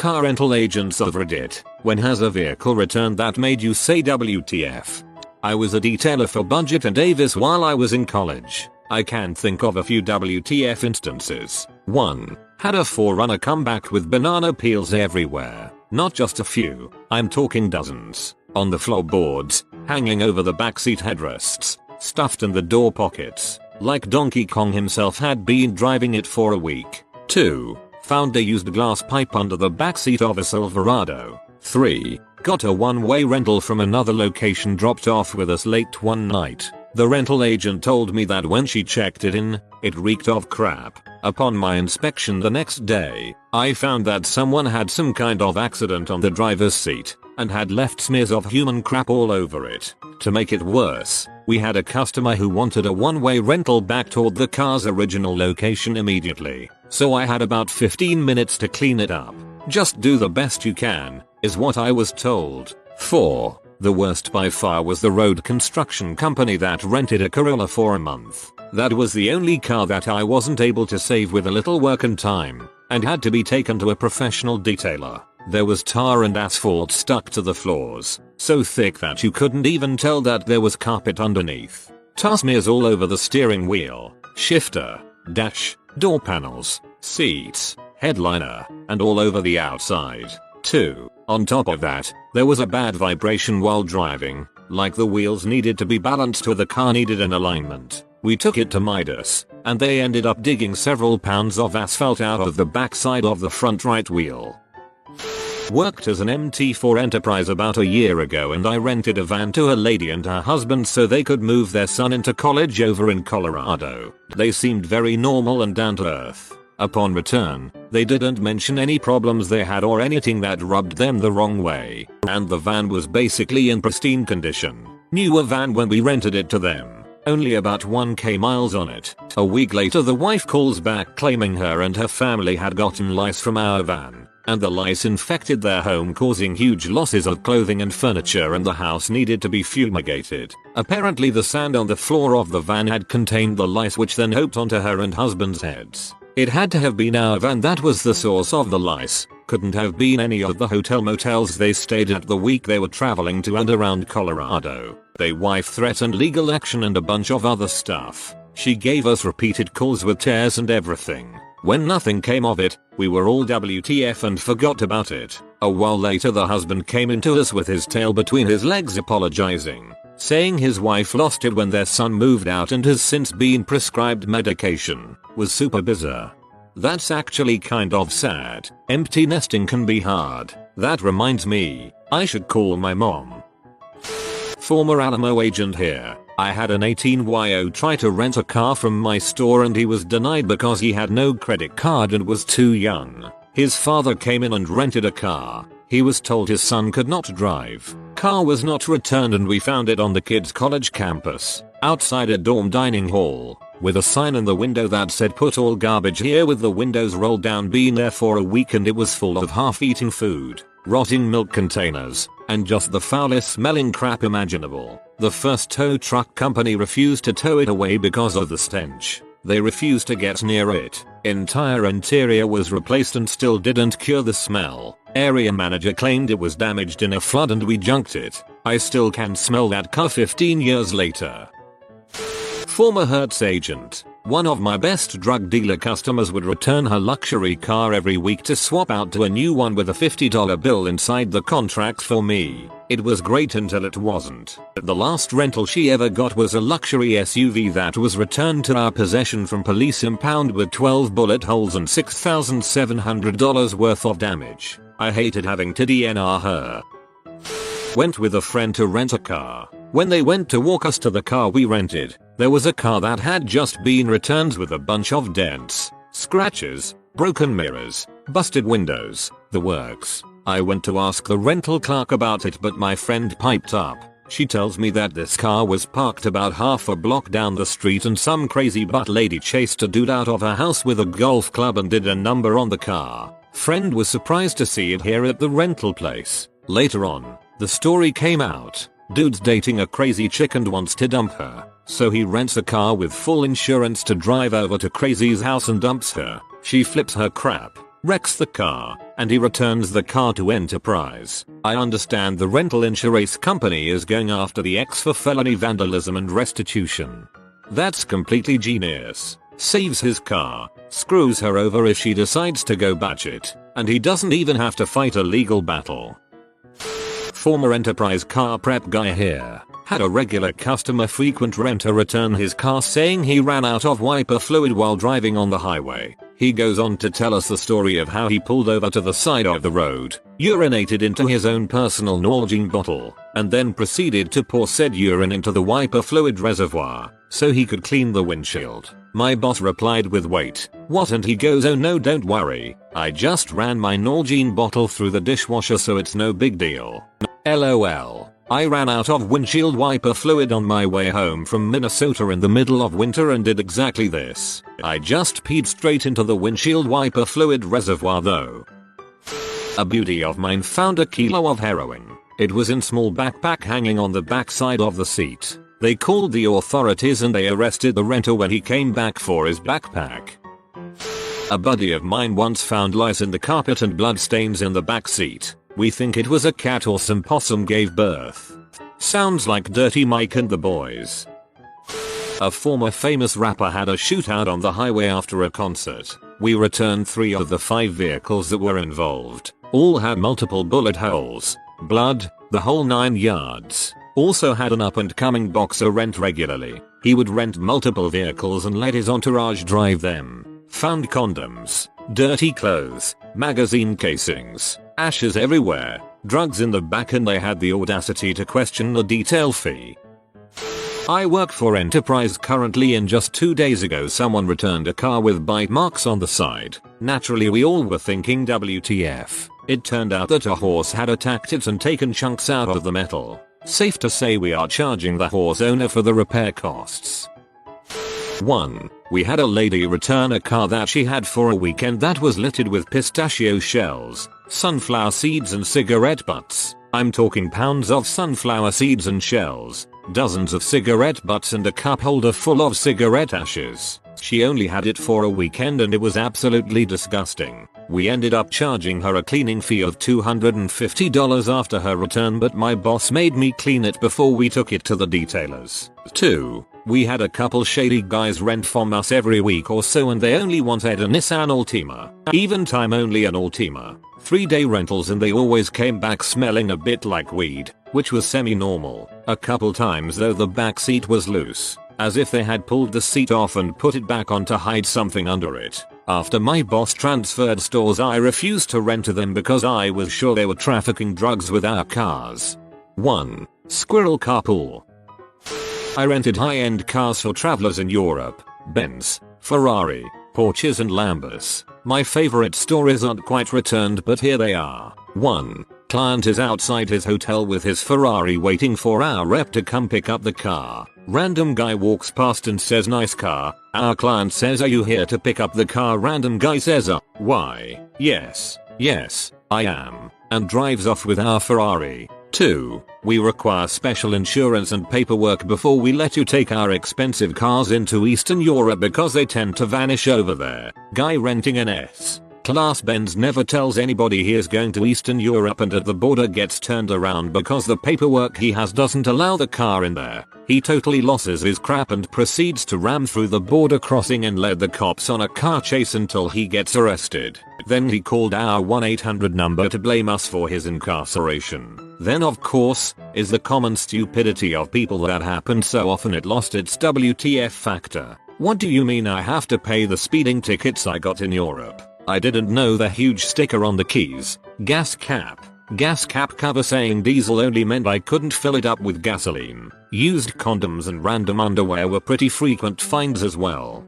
car rental agents of Reddit. When has a vehicle returned that made you say WTF? I was a detailer for Budget and Avis while I was in college. I can think of a few WTF instances. 1. Had a 4Runner come back with banana peels everywhere. Not just a few, I'm talking dozens. On the floorboards, hanging over the backseat headrests, stuffed in the door pockets, like Donkey Kong himself had been driving it for a week. 2. Found a used glass pipe under the backseat of a Silverado. 3. Got a one-way rental from another location dropped off with us late one night. The rental agent told me that when she checked it in, it reeked of crap. Upon my inspection the next day, I found that someone had some kind of accident on the driver's seat and had left smears of human crap all over it. To make it worse, we had a customer who wanted a one-way rental back toward the car's original location immediately, so I had about 15 minutes to clean it up. Just do the best you can, is what I was told. 4. The worst by far was the road construction company that rented a Corolla for a month. That was the only car that I wasn't able to save with a little work and time, and had to be taken to a professional detailer. There was tar and asphalt stuck to the floors, so thick that you couldn't even tell that there was carpet underneath. Tar smears all over the steering wheel, shifter, dash, door panels, seats, headliner, and all over the outside. 2. On top of that, there was a bad vibration while driving, like the wheels needed to be balanced or the car needed an alignment. We took it to Midas, and they ended up digging several pounds of asphalt out of the backside of the front right wheel. Worked as an MT for Enterprise about a year ago and I rented a van to a lady and her husband so they could move their son into college over in Colorado. They seemed very normal and down to earth. Upon return, they didn't mention any problems they had or anything that rubbed them the wrong way, and the van was basically in pristine condition. Newer van when we rented it to them. Only about 1k miles on it. A week later the wife calls back claiming her and her family had gotten lice from our van, and the lice infected their home causing huge losses of clothing and furniture and the house needed to be fumigated. Apparently the sand on the floor of the van had contained the lice which then hopped onto her and husband's heads. It had to have been our van that was the source of the lice. Couldn't have been any of the hotel motels they stayed at the week they were traveling to and around Colorado. Their wife threatened legal action and a bunch of other stuff. She gave us repeated calls with tears and everything. When nothing came of it, we were all WTF and forgot about it. A while later the husband came into us with his tail between his legs apologizing, saying his wife lost it when their son moved out and has since been prescribed medication. Was super bizarre. That's actually kind of sad. Empty nesting can be hard. That reminds me, I should call my mom. Former Alamo agent here. I had an 18-year-old try to rent a car from my store and he was denied because he had no credit card and was too young. His father came in and rented a car. He was told his son could not drive. Car was not returned and we found it on the kid's college campus, outside a dorm dining hall, with a sign in the window that said put all garbage here with the windows rolled down. Been there for a week and it was full of half-eaten food, rotting milk containers, and just the foulest smelling crap imaginable. The first tow truck company refused to tow it away because of the stench. They refused to get near it. Entire interior was replaced and still didn't cure the smell. Area manager claimed it was damaged in a flood and we junked it. I still can smell that car 15 years later. Former Hertz agent. One of my best drug dealer customers would return her luxury car every week to swap out to a new one with a $50 bill inside the contract for me. It was great until it wasn't. The last rental she ever got was a luxury SUV that was returned to our possession from police impound with 12 bullet holes and $6,700 worth of damage. I hated having to DNR her. Went with a friend to rent a car. When they went to walk us to the car we rented, there was a car that had just been returned with a bunch of dents, scratches, broken mirrors, busted windows, the works. I went to ask the rental clerk about it but my friend piped up. She tells me that this car was parked about half a block down the street and some crazy butt lady chased a dude out of her house with a golf club and did a number on the car. Friend was surprised to see it here at the rental place. Later on, the story came out. Dude's dating a crazy chick and wants to dump her, so he rents a car with full insurance to drive over to Crazy's house and dumps her. She flips her crap, wrecks the car, and he returns the car to Enterprise. I understand the rental insurance company is going after the ex for felony vandalism and restitution. That's completely genius. Saves his car, screws her over if she decides to go batshit, and he doesn't even have to fight a legal battle. Former Enterprise car prep guy here. Had a regular customer frequent renter return his car saying he ran out of wiper fluid while driving on the highway. He goes on to tell us the story of how he pulled over to the side of the road, urinated into his own personal Nalgene bottle, and then proceeded to pour said urine into the wiper fluid reservoir so he could clean the windshield. My boss replied with "Wait, what?" and he goes, "Oh no, don't worry. I just ran my Nalgene bottle through the dishwasher so it's no big deal. LOL. I ran out of windshield wiper fluid on my way home from Minnesota in the middle of winter and did exactly this. I just peed straight into the windshield wiper fluid reservoir though." A buddy of mine found a kilo of heroin. It was in small backpack hanging on the backside of the seat. They called the authorities and they arrested the renter when he came back for his backpack. A buddy of mine once found lice in the carpet and blood stains in the back seat. We think it was a cat or some possum gave birth. Sounds like Dirty Mike and the boys. A former famous rapper had a shootout on the highway after a concert. We returned 3 of the 5 vehicles that were involved. All had multiple bullet holes, blood, the whole 9 yards. Also had an up and coming boxer rent regularly. He would rent multiple vehicles and let his entourage drive them. Found condoms, dirty clothes, magazine casings, ashes everywhere, drugs in the back, and they had the audacity to question the detail fee. I work for Enterprise currently, and just 2 days ago someone returned a car with bite marks on the side. Naturally we all were thinking WTF. It turned out that a horse had attacked it and taken chunks out of the metal. Safe to say we are charging the horse owner for the repair costs. 1. We had a lady return a car that she had for a weekend that was littered with pistachio shells, sunflower seeds and cigarette butts. I'm talking pounds of sunflower seeds and shells, dozens of cigarette butts and a cup holder full of cigarette ashes. She only had it for a weekend and it was absolutely disgusting. We ended up charging her a cleaning fee of $250 after her return, but my boss made me clean it before we took it to the detailers. 2. We had a couple shady guys rent from us every week or so and they only wanted a Nissan Altima. Even time only an Altima. 3-day rentals and they always came back smelling a bit like weed, which was semi-normal. A couple times though the back seat was loose, as if they had pulled the seat off and put it back on to hide something under it. After my boss transferred stores I refused to rent to them because I was sure they were trafficking drugs with our cars. 1. Squirrel carpool. I rented high-end cars for travelers in Europe. Benz, Ferrari, Porsches and Lambos. My favorite stories aren't quite returned, but here they are. 1. Client is outside his hotel with his Ferrari waiting for our rep to come pick up the car. Random guy walks past and says, "Nice car." Our client says, "Are you here to pick up the car?" Random guy says, "Why, yes, I am," and drives off with our Ferrari. 2. We require special insurance and paperwork before we let you take our expensive cars into Eastern Europe because they tend to vanish over there. Guy renting an S-Class Benz never tells anybody he is going to Eastern Europe and at the border gets turned around because the paperwork he has doesn't allow the car in there. He totally loses his crap and proceeds to ram through the border crossing and led the cops on a car chase until he gets arrested. Then he called our 1-800 number to blame us for his incarceration. Then of course, is the common stupidity of people that happened so often it lost its WTF factor. What do you mean I have to pay the speeding tickets I got in Europe? I didn't know the huge sticker on the keys. Gas cap cover saying diesel only meant I couldn't fill it up with gasoline. Used condoms and random underwear were pretty frequent finds as well.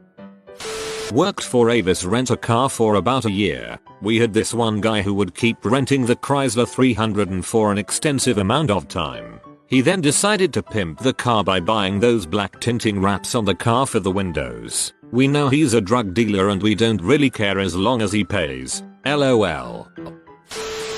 Worked for Avis Rent-A-Car for about a year. We had this one guy who would keep renting the Chrysler 300 for an extensive amount of time. He then decided to pimp the car by buying those black tinting wraps on the car for the windows. We know he's a drug dealer and we don't really care as long as he pays. LOL.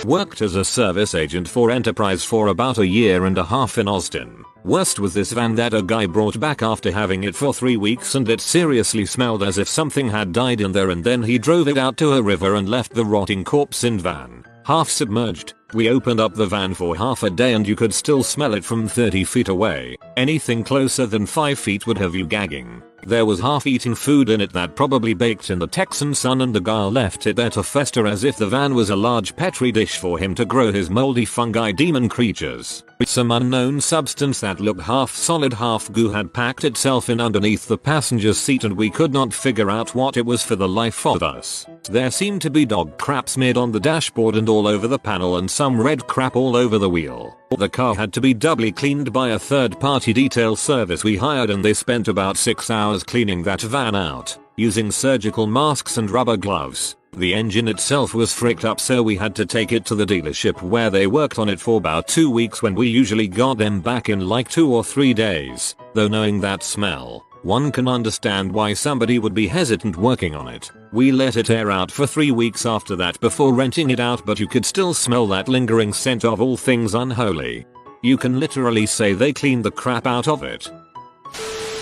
Worked as a service agent for Enterprise for about a year and a half in Austin. Worst was this van that a guy brought back after having it for 3 weeks, and it seriously smelled as if something had died in there, and then he drove it out to a river and left the rotting corpse in van, half submerged. We opened up the van for half a day and you could still smell it from 30 feet away. Anything closer than 5 feet would have you gagging. There was half-eaten food in it that probably baked in the Texan sun, and the guy left it there to fester as if the van was a large petri dish for him to grow his moldy fungi demon creatures. Some unknown substance that looked half solid half goo had packed itself in underneath the passenger's seat, and we could not figure out what it was for the life of us. There seemed to be dog crap smeared on the dashboard and all over the panel, and some red crap all over the wheel. The car had to be doubly cleaned by a third-party detail service we hired, and they spent about 6 hours cleaning that van out, using surgical masks and rubber gloves. The engine itself was fricked up, so we had to take it to the dealership where they worked on it for about 2 weeks when we usually got them back in like 2 or 3 days. Though knowing that smell, one can understand why somebody would be hesitant working on it. We let it air out for 3 weeks after that before renting it out, but you could still smell that lingering scent of all things unholy. You can literally say they cleaned the crap out of it.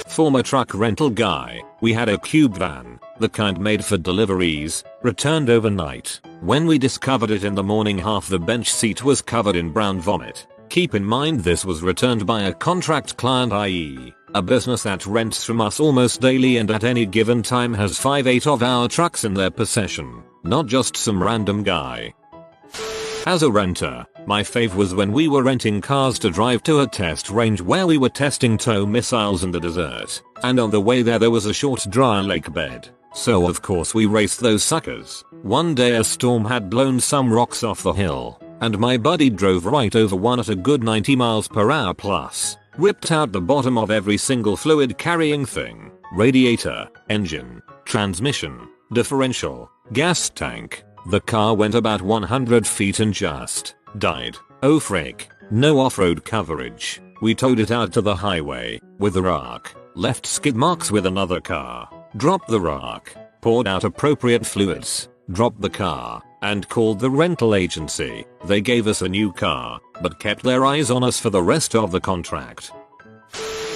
Former truck rental guy. We had a cube van, the kind made for deliveries, returned overnight. When we discovered it in the morning, half the bench seat was covered in brown vomit. Keep in mind this was returned by a contract client, i.e. a business that rents from us almost daily and at any given time has 5-8 of our trucks in their possession, not just some random guy. As a renter, my fave was when we were renting cars to drive to a test range where we were testing tow missiles in the desert, and on the way there was a short dry lake bed. So of course we raced those suckers. One day a storm had blown some rocks off the hill, and my buddy drove right over one at a good 90 miles per hour plus. Ripped out the bottom of every single fluid carrying thing. Radiator, engine, transmission, differential, gas tank. The car went about 100 feet and just died. Oh frick. No off-road coverage. We towed it out to the highway with a rock, left skid marks with another car, dropped the rock, poured out appropriate fluids, dropped the car, and called the rental agency. They gave us a new car, but kept their eyes on us for the rest of the contract.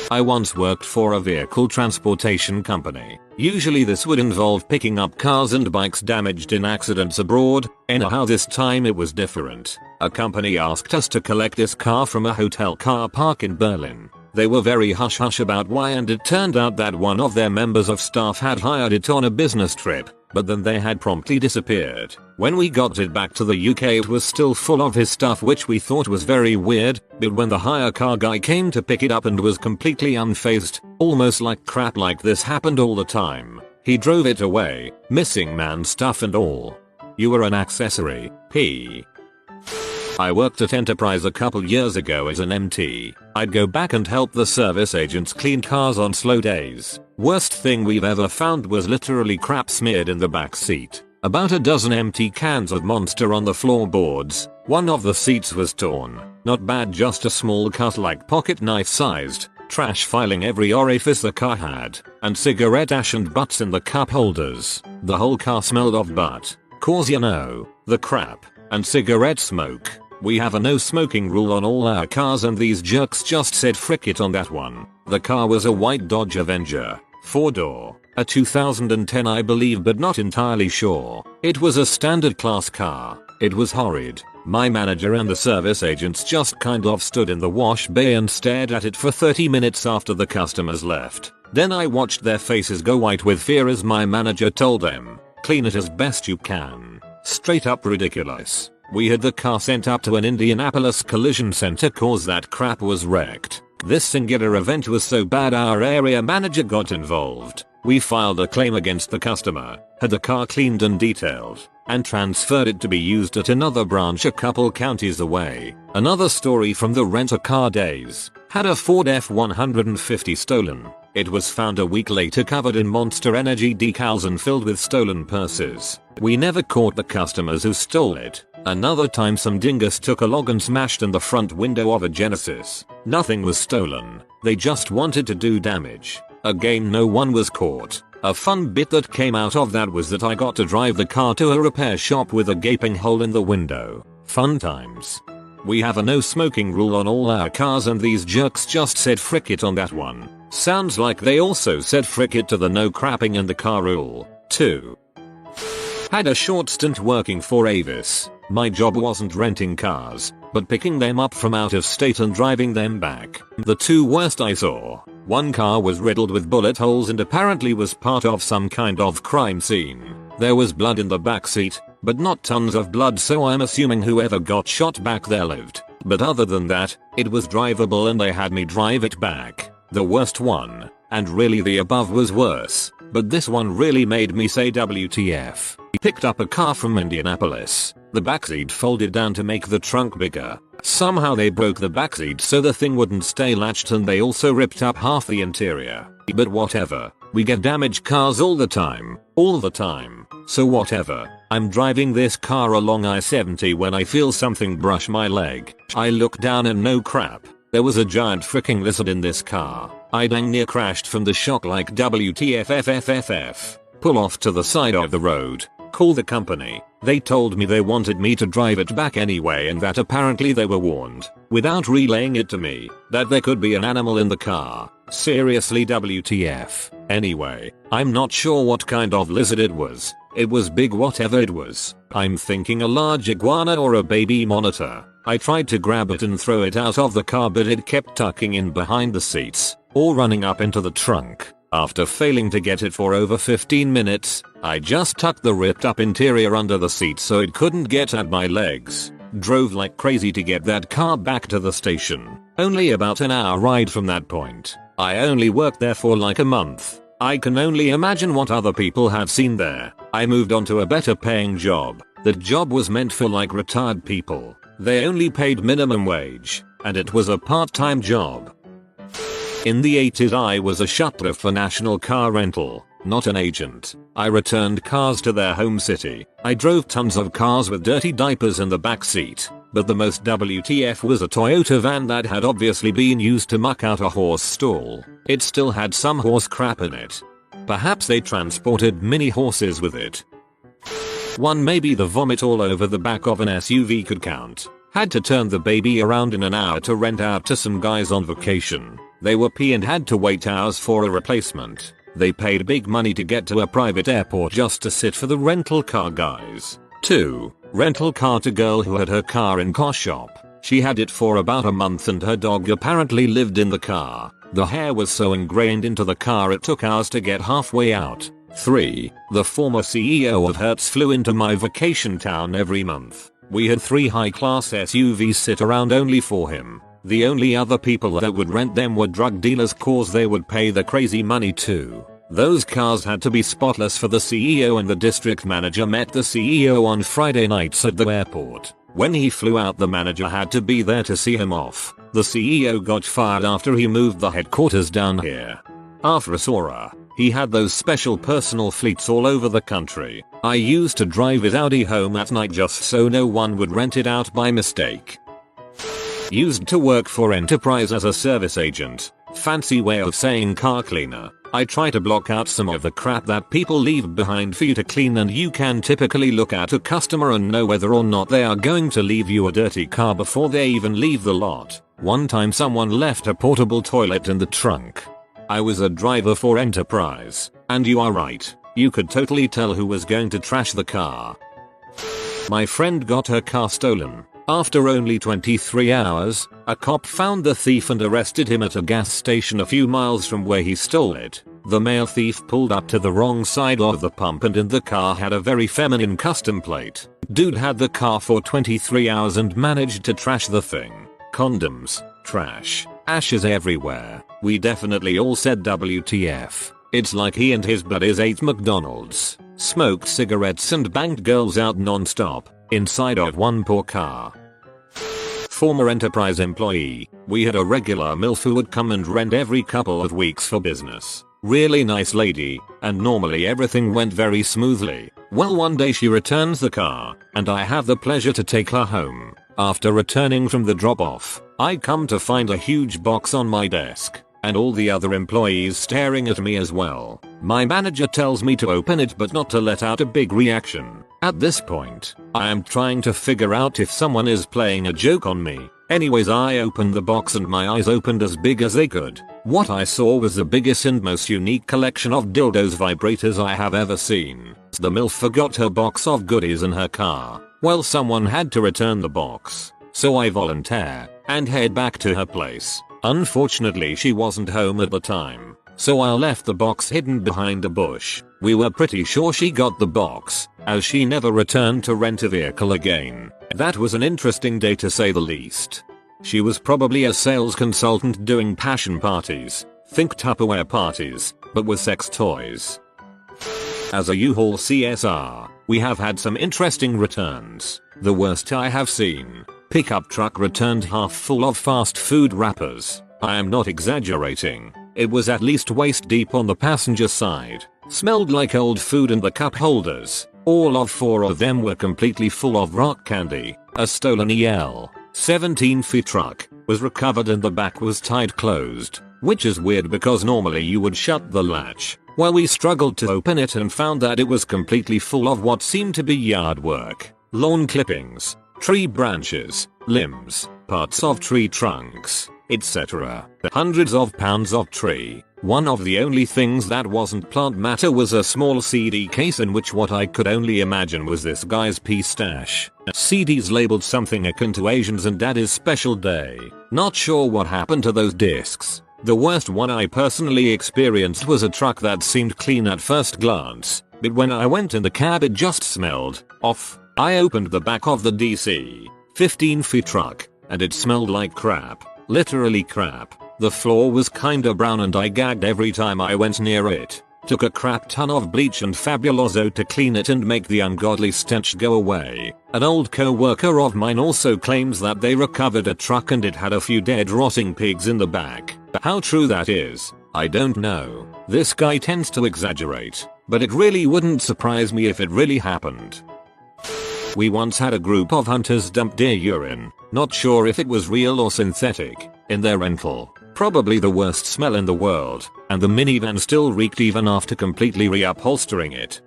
I once worked for a vehicle transportation company. Usually this would involve picking up cars and bikes damaged in accidents abroad. Anyhow, this time it was different. A company asked us to collect this car from a hotel car park in Berlin. They were very hush-hush about why, and it turned out that one of their members of staff had hired it on a business trip, but then they had promptly disappeared. When we got it back to the UK, it was still full of his stuff, which we thought was very weird, but when the hire car guy came to pick it up and was completely unfazed, almost like crap like this happened all the time, he drove it away, missing man stuff and all. You were an accessory, P. I worked at Enterprise a couple years ago as an MT. I'd go back and help the service agents clean cars on slow days. Worst thing we've ever found was literally crap smeared in the back seat. About a dozen empty cans of Monster on the floorboards. One of the seats was torn. Not bad, just a small cut like pocket knife sized. Trash filing every orifice the car had. And cigarette ash and butts in the cup holders. The whole car smelled of butt. Cause you know, the crap. And cigarette smoke. We have a no smoking rule on all our cars, and these jerks just said frick it on that one. The car was a white Dodge Avenger, 4-door, a 2010 I believe, but not entirely sure. It was a standard class car. It was horrid. My manager and the service agents just kind of stood in the wash bay and stared at it for 30 minutes after the customers left. Then I watched their faces go white with fear as my manager told them, "Clean it as best you can." Straight up ridiculous. We had the car sent up to an Indianapolis collision center cause that crap was wrecked. This singular event was so bad our area manager got involved. We filed a claim against the customer, had the car cleaned and detailed, and transferred it to be used at another branch a couple counties away. Another story from the rent-a-car days. Had a Ford F-150 stolen. It was found a week later covered in Monster Energy decals and filled with stolen purses. We never caught the customers who stole it. Another time some dingus took a log and smashed in the front window of a Genesis. Nothing was stolen. They just wanted to do damage. Again, no one was caught. A fun bit that came out of that was that I got to drive the car to a repair shop with a gaping hole in the window. Fun times. We have a no smoking rule on all our cars and these jerks just said frick it on that one. Sounds like they also said frick it to the no crapping in the car rule, too. Had a short stint working for Avis. My job wasn't renting cars, but picking them up from out of state and driving them back. The two worst I saw. One car was riddled with bullet holes and apparently was part of some kind of crime scene. There was blood in the backseat, but not tons of blood, so I'm assuming whoever got shot back there lived. But other than that, it was drivable and they had me drive it back. The worst one, and really the above was worse, but this one really made me say WTF. Picked up a car from Indianapolis. The backseat folded down to make the trunk bigger. Somehow they broke the backseat so the thing wouldn't stay latched, and they also ripped up half the interior. But whatever. We get damaged cars all the time. So whatever. I'm driving this car along I-70 when I feel something brush my leg. I look down and no crap. There was a giant freaking lizard in this car. I dang near crashed from the shock like WTFFFFF. Pull off to the side of the road. Call the company. They told me they wanted me to drive it back anyway and that apparently they were warned, without relaying it to me, that there could be an animal in the car. Seriously WTF. Anyway, I'm not sure what kind of lizard it was. It was big whatever it was. I'm thinking a large iguana or a baby monitor. I tried to grab it and throw it out of the car, but it kept tucking in behind the seats, or running up into the trunk. After failing to get it for over 15 minutes, I just tucked the ripped up interior under the seat so it couldn't get at my legs. Drove like crazy to get that car back to the station. Only about an hour ride from that point. I only worked there for like a month. I can only imagine what other people have seen there. I moved on to a better paying job. That job was meant for like retired people. They only paid minimum wage, and it was a part-time job. In the 80s I was a shuttler for National Car Rental, not an agent. I returned cars to their home city. I drove tons of cars with dirty diapers in the back seat, but the most WTF was a Toyota van that had obviously been used to muck out a horse stall. It still had some horse crap in it. Perhaps they transported mini horses with it. One, maybe the vomit all over the back of an SUV could count. Had to turn the baby around in an hour to rent out to some guys on vacation. They were pee and had to wait hours for a replacement. They paid big money to get to a private airport just to sit for the rental car guys. 2. Rental car to girl who had her car in car shop. She had it for about a month and her dog apparently lived in the car. The hair was so ingrained into the car it took hours to get halfway out. 3. The former CEO of Hertz flew into my vacation town every month. We had 3 high-class SUVs sit around only for him. The only other people that would rent them were drug dealers, cause they would pay the crazy money too. Those cars had to be spotless for the CEO, and the district manager met the CEO on Friday nights at the airport. When he flew out, the manager had to be there to see him off. The CEO got fired after he moved the headquarters down here. After Sora, he had those special personal fleets all over the country. I used to drive his Audi home at night just so no one would rent it out by mistake. Used to work for Enterprise as a service agent. Fancy way of saying car cleaner. I try to block out some of the crap that people leave behind for you to clean, and you can typically look at a customer and know whether or not they are going to leave you a dirty car before they even leave the lot. One time someone left a portable toilet in the trunk. I was a driver for Enterprise, and you are right, you could totally tell who was going to trash the car. My friend got her car stolen. After only 23 hours, a cop found the thief and arrested him at a gas station a few miles from where he stole it. The male thief pulled up to the wrong side of the pump, and in the car had a very feminine custom plate. Dude had the car for 23 hours and managed to trash the thing. Condoms, trash, ashes everywhere. We definitely all said WTF. It's like he and his buddies ate McDonald's, smoked cigarettes and banged girls out non-stop inside of one poor car. Former Enterprise employee. We had a regular MILF who would come and rent every couple of weeks for business. Really nice lady, and normally everything went very smoothly. Well, one day she returns the car, and I have the pleasure to take her home. After returning from the drop-off, I come to find a huge box on my desk, and all the other employees staring at me as well. My manager tells me to open it but not to let out a big reaction. At this point, I am trying to figure out if someone is playing a joke on me. Anyways, I opened the box and my eyes opened as big as they could. What I saw was the biggest and most unique collection of dildos vibrators I have ever seen. The MILF forgot her box of goodies in her car. Well, someone had to return the box, so I volunteer and head back to her place. Unfortunately, she wasn't home at the time, so I left the box hidden behind a bush. We were pretty sure she got the box, as she never returned to rent a vehicle again. That was an interesting day to say the least. She was probably a sales consultant doing passion parties, think Tupperware parties, but with sex toys. As a U-Haul CSR, we have had some interesting returns. The worst I have seen. Pickup truck returned half full of fast food wrappers. I am not exaggerating. It was at least waist deep on the passenger side. Smelled like old food and the cup holders. All of 4 of them were completely full of rock candy. A stolen EL 17 feet truck was recovered and the back was tied closed, which is weird because normally you would shut the latch. Well, we struggled to open it and found that it was completely full of what seemed to be yard work. Lawn clippings, tree branches, limbs, parts of tree trunks, etc. Hundreds of pounds of tree. One of the only things that wasn't plant matter was a small CD case in which what I could only imagine was this guy's pea stash. CDs labeled something akin to Asians and Daddy's special day. Not sure what happened to those discs. The worst one I personally experienced was a truck that seemed clean at first glance, but when I went in the cab it just smelled off. I opened the back of the DC 15 feet truck and it smelled like crap. Literally crap. The floor was kinda brown and I gagged every time I went near it. Took a crap ton of bleach and Fabuloso to clean it and make the ungodly stench go away. An old co-worker of mine also claims that they recovered a truck and it had a few dead rotting pigs in the back. How true that is, I don't know. This guy tends to exaggerate, but it really wouldn't surprise me if it really happened. We once had a group of hunters dump deer urine, not sure if it was real or synthetic, in their rental. Probably the worst smell in the world, and the minivan still reeked even after completely reupholstering it.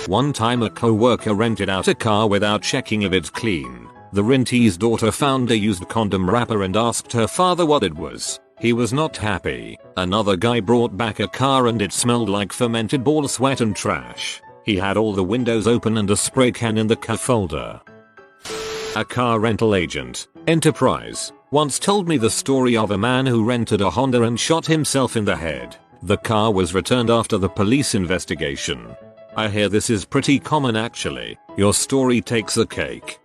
One time a co-worker rented out a car without checking if it's clean. The rentee's daughter found a used condom wrapper and asked her father what it was. He was not happy. Another guy brought back a car and it smelled like fermented ball sweat and trash. He had all the windows open and a spray can in the cup holder. A car rental agent, Enterprise, once told me the story of a man who rented a Honda and shot himself in the head. The car was returned after the police investigation. I hear this is pretty common actually. Your story takes the cake.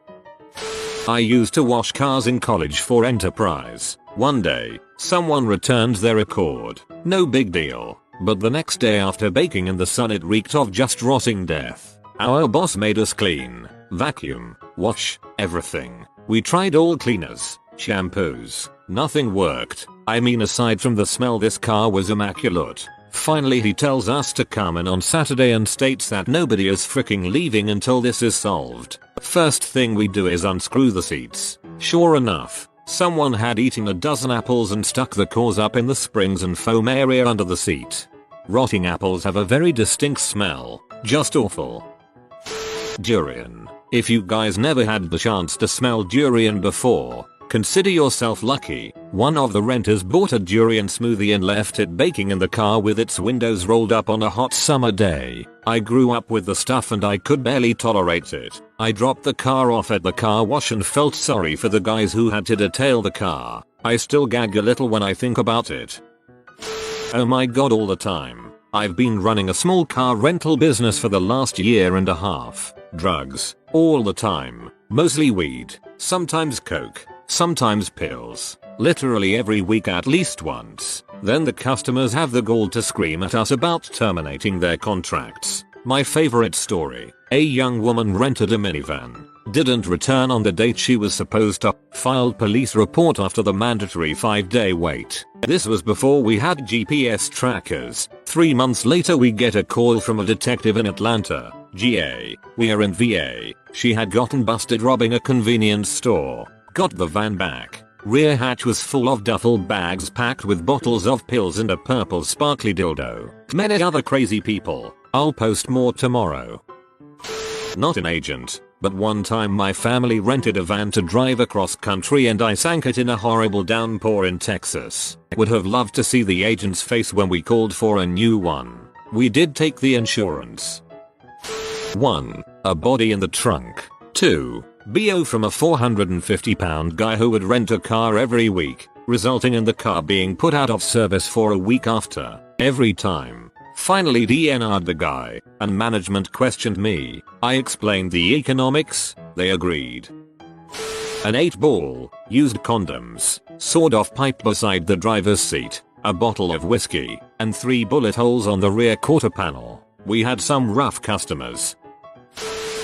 I used to wash cars in college for Enterprise. One day, someone returned their Accord. No big deal. But the next day after baking in the sun it reeked of just rotting death. Our boss made us clean, vacuum, wash, everything. We tried all cleaners, shampoos. Nothing worked. I mean, aside from the smell, this car was immaculate. Finally he tells us to come in on Saturday and states that nobody is freaking leaving until this is solved. First thing we do is unscrew the seats. Sure enough, someone had eaten a dozen apples and stuck the cores up in the springs and foam area under the seat. Rotting apples have a very distinct smell. Just awful. Durian. If you guys never had the chance to smell durian before, consider yourself lucky. One of the renters bought a durian smoothie and left it baking in the car with its windows rolled up on a hot summer day. I grew up with the stuff and I could barely tolerate it. I dropped the car off at the car wash and felt sorry for the guys who had to detail the car. I still gag a little when I think about it. Oh my god, all the time. I've been running a small car rental business for the last year and a half. Drugs. All the time. Mostly weed. Sometimes coke. Sometimes pills. Literally every week at least once. Then the customers have the gall to scream at us about terminating their contracts. My favorite story. A young woman rented a minivan. Didn't return on the date she was supposed to. Filed police report after the mandatory 5-day wait. This was before we had GPS trackers. 3 months later we get a call from a detective in Atlanta, GA. We are in VA. She had gotten busted robbing a convenience store. Got the van back. Rear hatch was full of duffel bags packed with bottles of pills and a purple sparkly dildo. Many other crazy people. I'll post more tomorrow. Not an agent, but one time my family rented a van to drive across country and I sank it in a horrible downpour in Texas. Would have loved to see the agent's face when we called for a new one. We did take the insurance. 1. A body in the trunk. 2. BO from a 450-pound guy who would rent a car every week, resulting in the car being put out of service for a week after, every time. Finally DNR'd the guy, and management questioned me. I explained the economics, they agreed. An 8-ball, used condoms, sawed-off pipe beside the driver's seat, a bottle of whiskey, and 3 bullet holes on the rear quarter panel. We had some rough customers.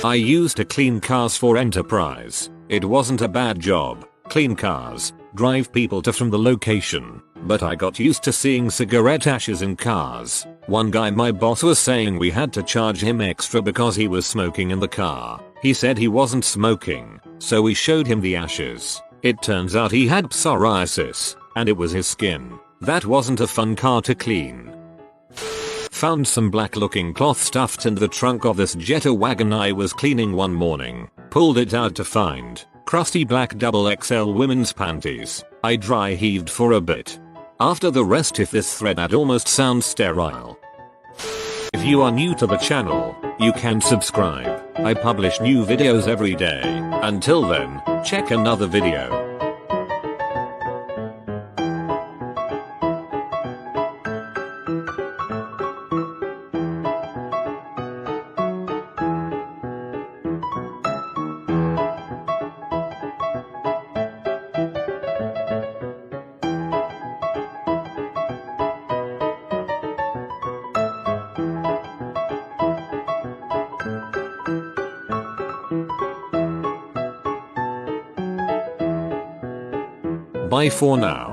I used to clean cars for Enterprise. It wasn't a bad job. Clean cars, drive people to from the location, but I got used to seeing cigarette ashes in cars. One guy my boss was saying we had to charge him extra because he was smoking in the car. He said he wasn't smoking, so we showed him the ashes. It turns out he had psoriasis, and it was his skin. That wasn't a fun car to clean. Found some black looking cloth stuffed in the trunk of this Jetta wagon I was cleaning one morning. Pulled it out to find crusty black XXL women's panties. I dry heaved for a bit. After the rest if this thread ad almost sounds sterile. If you are new to the channel, you can subscribe. I publish new videos every day. Until then, check another video. Bye for now.